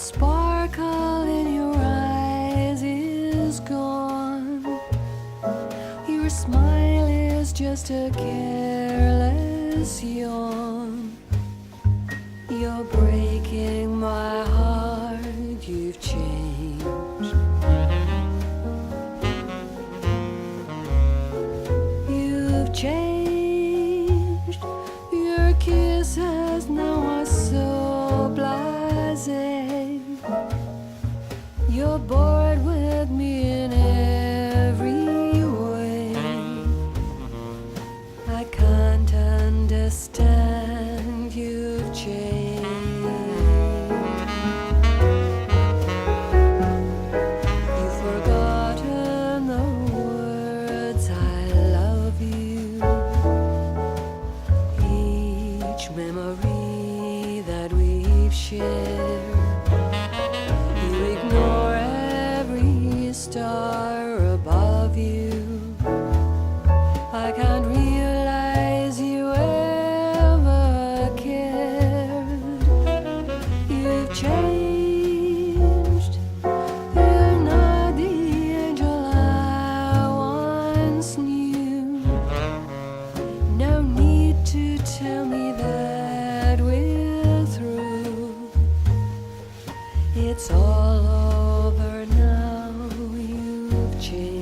sparkle in your eyes is gone. Your smile is just a careless yawn. You're breaking my heart, you've changed. You've changed. Your kiss has now a so blasé. You're bored with me in every way. I can't understand, you've changed. You've forgotten the words I love you. Each memory that we've shared. You ignore every star above you. I can't realize you ever cared. You've changed. You're not the angel I once knew. No need to tell me that we're through. It's all over now. You've changed.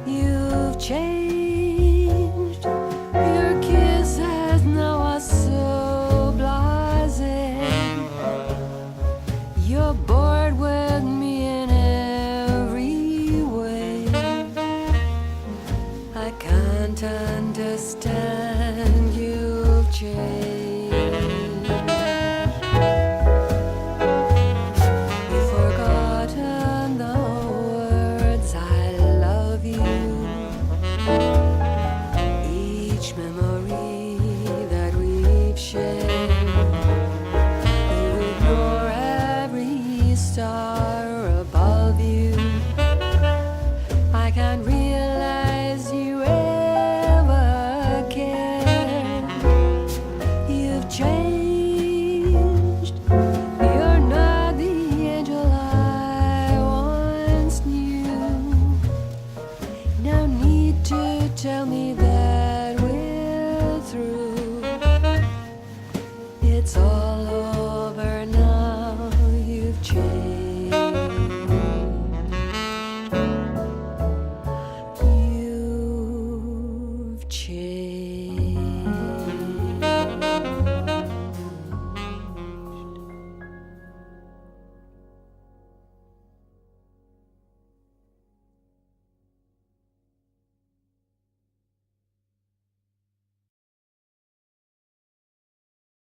You've changed. Your kiss has now a so blasé. You're bored with me in every way. I can't understand, you've changed. You've forgotten the words I love you. Each memory that we've shared. You ignore every star above you. I can't realize you ever cared. You've changed. You're not the angel I once knew. No need to tell me